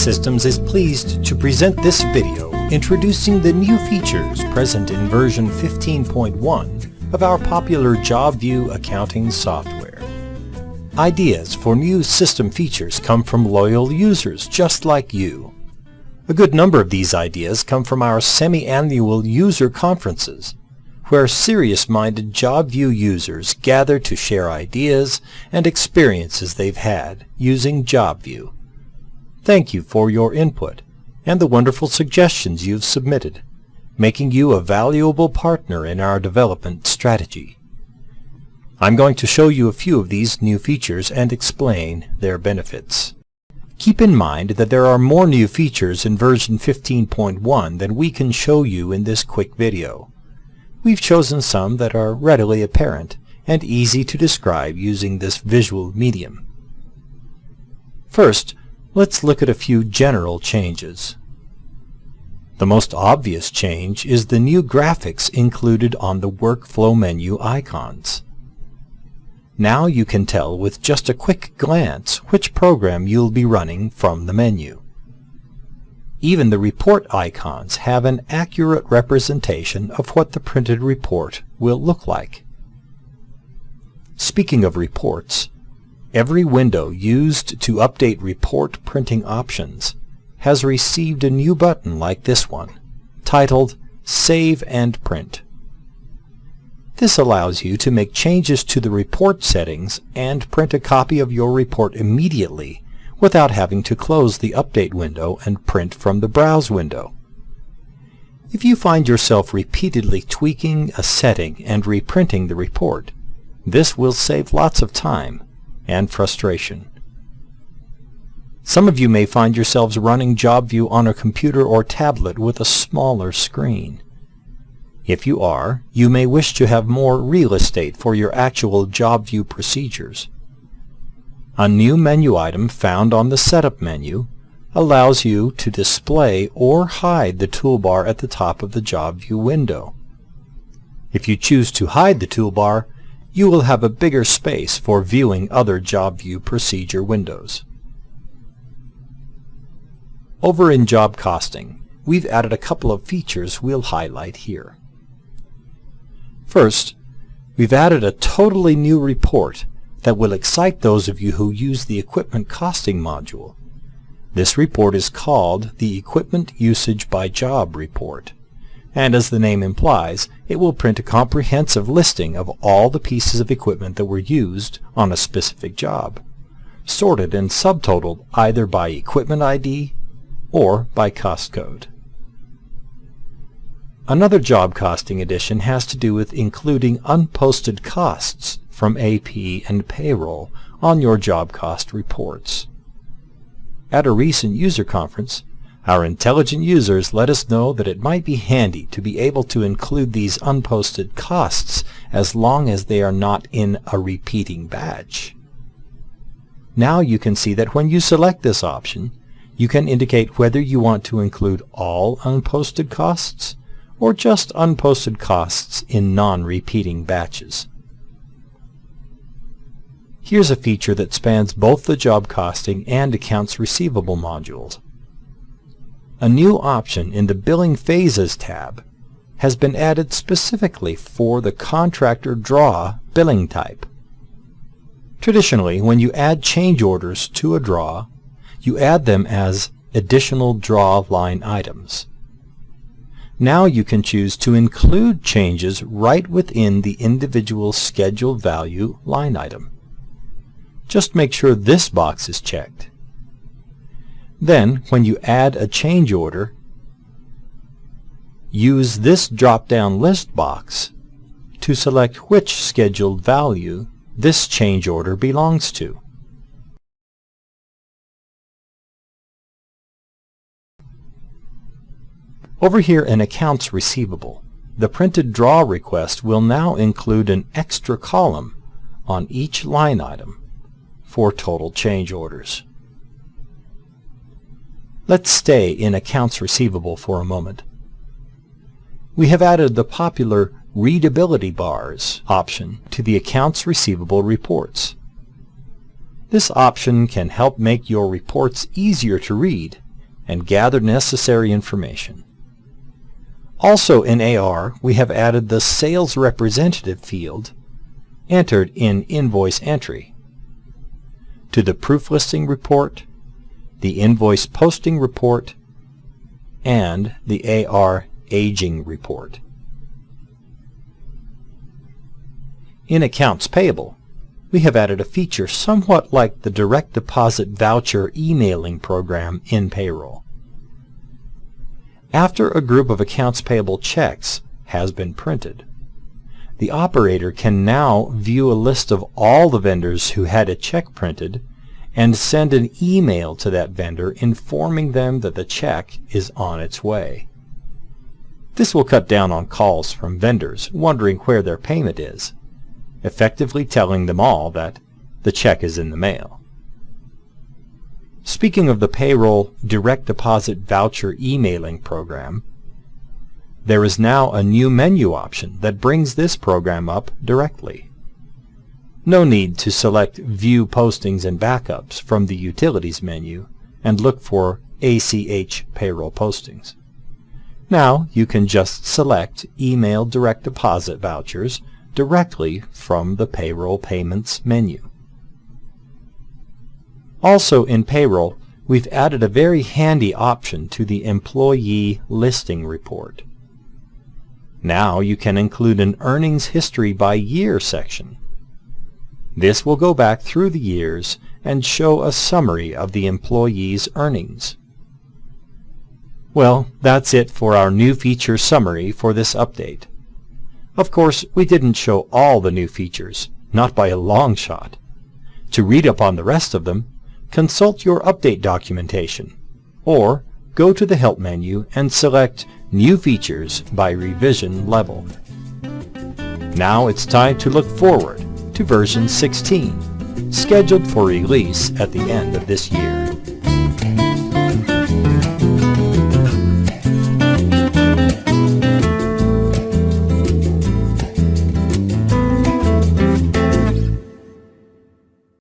A-Systems is pleased to present this video introducing the new features present in version 15.1 of our popular JobView accounting software. Ideas for new system features come from loyal users just like you. A good number of these ideas come from our semi-annual user conferences, where serious-minded JobView users gather to share ideas and experiences they've had using JobView. Thank you for your input and the wonderful suggestions you've submitted, making you a valuable partner in our development strategy. I'm going to show you a few of these new features and explain their benefits. Keep in mind that there are more new features in version 15.1 than we can show you in this quick video. We've chosen some that are readily apparent and easy to describe using this visual medium. First, let's look at a few general changes. The most obvious change is the new graphics included on the workflow menu icons. Now you can tell with just a quick glance which program you'll be running from the menu. Even the report icons have an accurate representation of what the printed report will look like. Speaking of reports, every window used to update report printing options has received a new button like this one, titled Save and Print. This allows you to make changes to the report settings and print a copy of your report immediately without having to close the update window and print from the browse window. If you find yourself repeatedly tweaking a setting and reprinting the report, this will save lots of time and frustration. Some of you may find yourselves running JobView on a computer or tablet with a smaller screen. If you are, you may wish to have more real estate for your actual JobView procedures. A new menu item found on the Setup menu allows you to display or hide the toolbar at the top of the JobView window. If you choose to hide the toolbar, you will have a bigger space for viewing other JobView procedure windows. Over in Job Costing, we've added a couple of features we'll highlight here. First, we've added a totally new report that will excite those of you who use the Equipment Costing module. This report is called the Equipment Usage by Job report, and as the name implies, it will print a comprehensive listing of all the pieces of equipment that were used on a specific job, sorted and subtotaled either by equipment ID or by cost code. Another job costing addition has to do with including unposted costs from AP and payroll on your job cost reports. At a recent user conference, our intelligent users let us know that it might be handy to be able to include these unposted costs as long as they are not in a repeating batch. Now you can see that when you select this option, you can indicate whether you want to include all unposted costs or just unposted costs in non-repeating batches. Here's a feature that spans both the job costing and accounts receivable modules. A new option in the Billing Phases tab has been added specifically for the contractor draw billing type. Traditionally, when you add change orders to a draw, you add them as additional draw line items. Now you can choose to include changes right within the individual scheduled value line item. Just make sure this box is checked. Then, when you add a change order, use this drop-down list box to select which scheduled value this change order belongs to. Over here in Accounts Receivable, the printed draw request will now include an extra column on each line item for total change orders. Let's stay in Accounts Receivable for a moment. We have added the popular Readability Bars option to the Accounts Receivable reports. This option can help make your reports easier to read and gather necessary information. Also in AR, we have added the Sales Representative field entered in Invoice Entry to the Proof Listing Report, the Invoice Posting Report, and the AR Aging Report. In Accounts Payable, we have added a feature somewhat like the direct deposit voucher emailing program in payroll. After a group of accounts payable checks has been printed, the operator can now view a list of all the vendors who had a check printed and send an email to that vendor informing them that the check is on its way. This will cut down on calls from vendors wondering where their payment is, effectively telling them all that the check is in the mail. Speaking of the payroll direct deposit voucher emailing program, there is now a new menu option that brings this program up directly. No need to select View Postings and Backups from the Utilities menu and look for ACH Payroll Postings. Now you can just select Email Direct Deposit Vouchers directly from the Payroll Payments menu. Also in Payroll, we've added a very handy option to the Employee Listing Report. Now you can include an Earnings History by Year section. This will go back through the years and show a summary of the employee's earnings. Well, that's it for our new feature summary for this update. Of course, we didn't show all the new features, not by a long shot. To read up on the rest of them, consult your update documentation, or go to the Help menu and select New Features by Revision Level. Now it's time to look forward to version 16, scheduled for release at the end of this year.